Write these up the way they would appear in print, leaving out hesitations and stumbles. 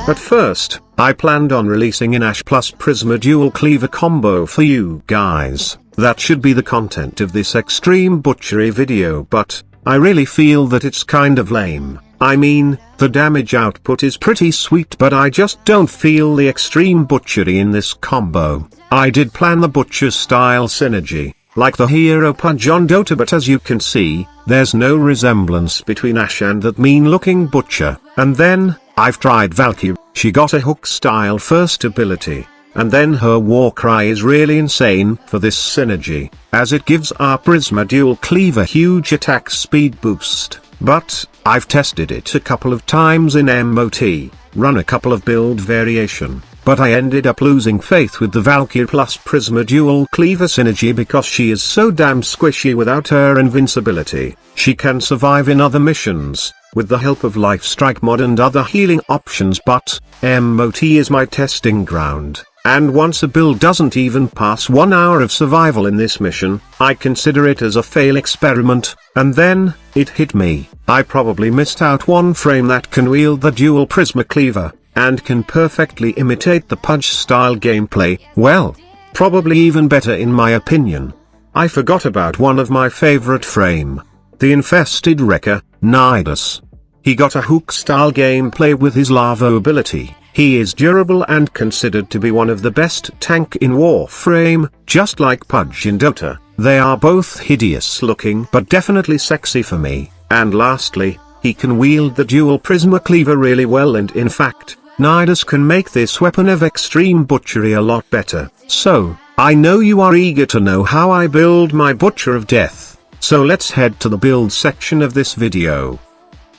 At first, I planned on releasing an Ash plus Prisma dual cleaver combo for you guys. That should be the content of this extreme butchery video, but I really feel that it's kind of lame. I mean, the damage output is pretty sweet, but I just don't feel the extreme butchery in this combo. I did plan the butcher style synergy, like the hero Pudge on Dota, but as you can see, there's no resemblance between Ash and that mean looking butcher. And then, I've tried Valkyrie. She got a hook style first ability, and then her war cry is really insane for this synergy, as it gives our Prisma dual cleaver huge attack speed boost. But, I've tested it a couple of times in MOT, run a couple of build variation, but I ended up losing faith with the Valkyrie plus Prisma dual cleaver synergy because she is so damn squishy without her invincibility. She can survive in other missions, with the help of Life Strike mod and other healing options, but MOT is my testing ground. And once a build doesn't even pass 1 hour of survival in this mission, I consider it as a fail experiment. And then, it hit me. I probably missed out Warframe that can wield the dual Prisma cleaver, and can perfectly imitate the Pudge style gameplay, well, probably even better in my opinion. I forgot about one of my favorite frame. The infested wrecker, Nidus. He got a hook style gameplay with his lava ability. He is durable and considered to be one of the best tank in Warframe, just like Pudge in Dota. They are both hideous looking but definitely sexy for me. And lastly, he can wield the dual Prisma cleaver really well, and in fact, Nidus can make this weapon of extreme butchery a lot better. So, I know you are eager to know how I build my Butcher of Death. So let's head to the build section of this video.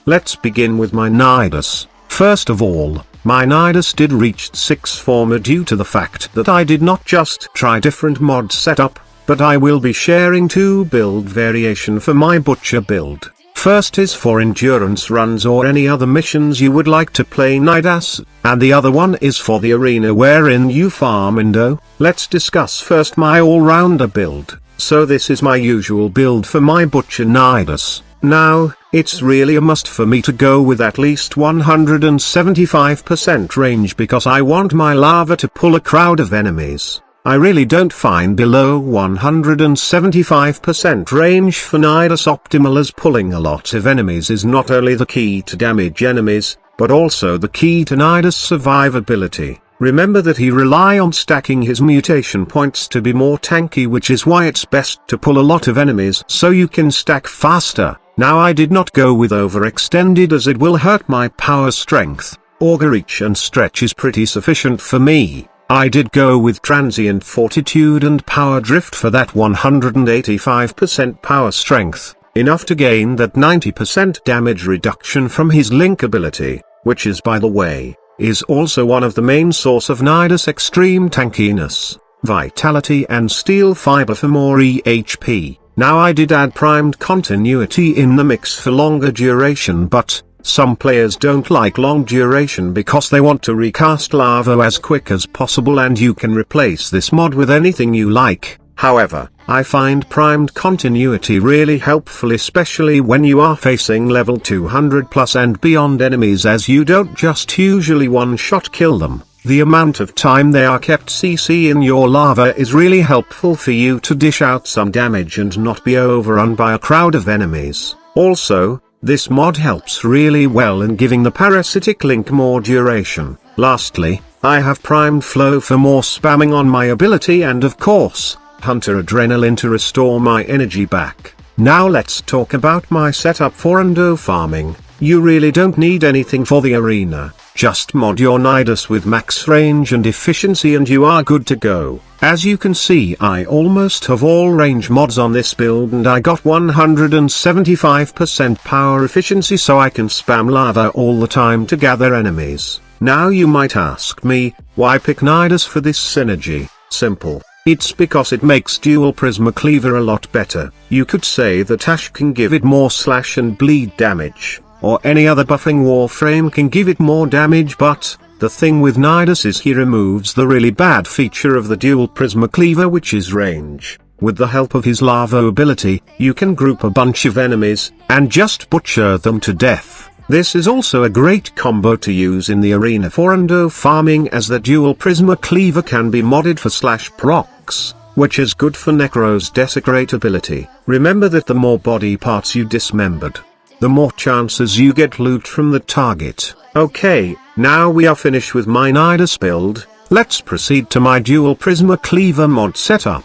Let's begin with my Nidus. First of all, my Nidus did reach 6 former due to the fact that I did not just try different mod setup, but I will be sharing 2 build variation for my Butcher build. First is for endurance runs or any other missions you would like to play Nidus, and the other one is for the arena wherein you farm Indo. Let's discuss first my all-rounder build. So this is my usual build for my Butcher Nidus. Now, it's really a must for me to go with at least 175% range because I want my lava to pull a crowd of enemies. I really don't find below 175% range for Nidus optimal, as pulling a lot of enemies is not only the key to damage enemies, but also the key to Nidus survivability. Remember that he rely on stacking his mutation points to be more tanky, which is why it's best to pull a lot of enemies so you can stack faster. Now I did not go with overextended as it will hurt my power strength. Augur reach and stretch is pretty sufficient for me. I did go with transient fortitude and power drift for that 185% power strength, enough to gain that 90% damage reduction from his link ability, which is, by the way, is also one of the main source of Nidus extreme tankiness, vitality and steel fiber for more EHP. Now I did add primed continuity in the mix for longer duration, but some players don't like long duration because they want to recast lava as quick as possible, and you can replace this mod with anything you like. However, I find primed continuity really helpful, especially when you are facing level 200 plus and beyond enemies, as you don't just usually one-shot kill them. The amount of time they are kept CC in your lava is really helpful for you to dish out some damage and not be overrun by a crowd of enemies. Also, this mod helps really well in giving the parasitic link more duration. Lastly, I have primed flow for more spamming on my ability, and of course, Hunter Adrenaline to restore my energy back. Now let's talk about my setup for endo farming. You really don't need anything for the arena. Just mod your Nidus with max range and efficiency and you are good to go. As you can see, I almost have all range mods on this build, and I got 175% power efficiency, so I can spam lava all the time to gather enemies. Now you might ask me, why pick Nidus for this synergy? Simple. It's because it makes dual Prisma cleaver a lot better. You could say that Ash can give it more slash and bleed damage, or any other buffing Warframe can give it more damage, but the thing with Nidus is he removes the really bad feature of the dual Prisma cleaver, which is range. With the help of his lava ability, you can group a bunch of enemies, and just butcher them to death. This is also a great combo to use in the arena for endo farming, as the dual Prisma cleaver can be modded for /procs, which is good for Necro's desecrate ability. Remember that the more body parts you dismembered, the more chances you get loot from the target. Okay, now we are finished with my Nidus build, let's proceed to my dual Prisma cleaver mod setup.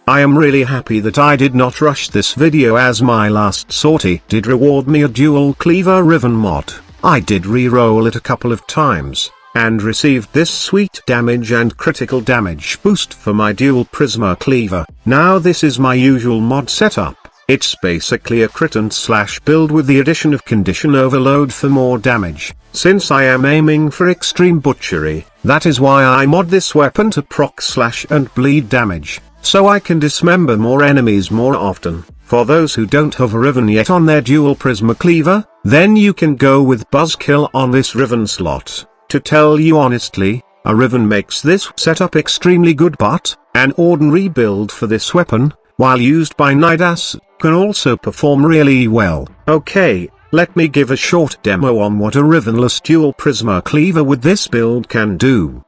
I am really happy that I did not rush this video, as my last sortie did reward me a dual cleaver riven mod. I did re-roll it a couple of times, and received this sweet damage and critical damage boost for my dual Prisma cleaver. Now this is my usual mod setup. It's basically a crit and slash build with the addition of condition overload for more damage. Since I am aiming for extreme butchery, that is why I mod this weapon to proc slash and bleed damage, so I can dismember more enemies more often. For those who don't have a riven yet on their dual Prisma cleaver, then you can go with buzzkill on this riven slot. To tell you honestly, a riven makes this setup extremely good, but an ordinary build for this weapon, while used by Nidus, can also perform really well. Okay, let me give a short demo on what a rivenless dual Prisma cleaver with this build can do.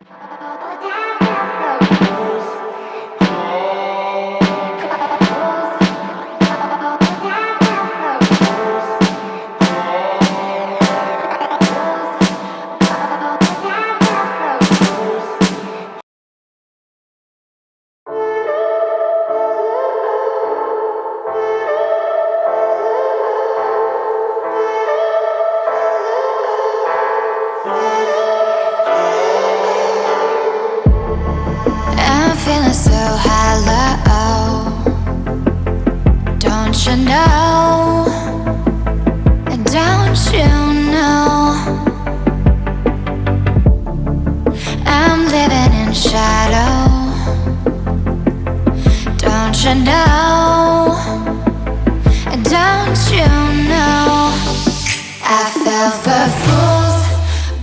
Feeling so hollow, don't you know, don't you know, I'm living in shadow, don't you know, don't you know, I fell for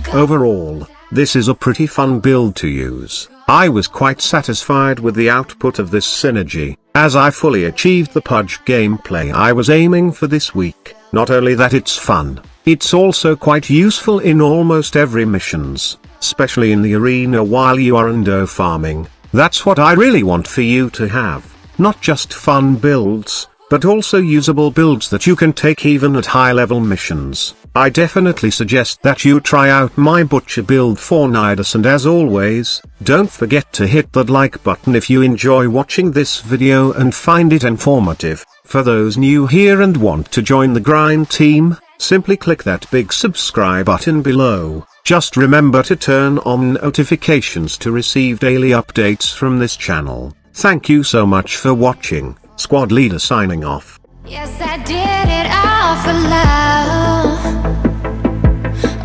fools. Overall, this is a pretty fun build to use. I was quite satisfied with the output of this synergy, as I fully achieved the pudge gameplay I was aiming for this week. Not only that it's fun, it's also quite useful in almost every missions, especially in the arena while you are endo farming. That's what I really want for you to have, not just fun builds, but also usable builds that you can take even at high-level missions. I definitely suggest that you try out my butcher build for Nidus, and as always, don't forget to hit that like button if you enjoy watching this video and find it informative. For those new here and want to join the grind team, simply click that big subscribe button below. Just remember to turn on notifications to receive daily updates from this channel. Thank you so much for watching. Squad leader signing off. Yes, I did it all for love.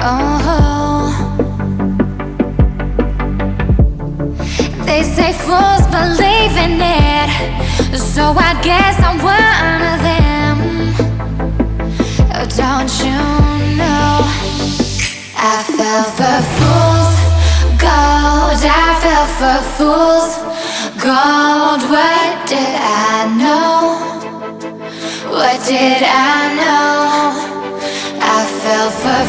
Oh, they say fools believe in it, so I guess I'm one of them. Oh, don't you know, I fell for fools gold, I fell for fools gold. What did I know? What did I know? I fell for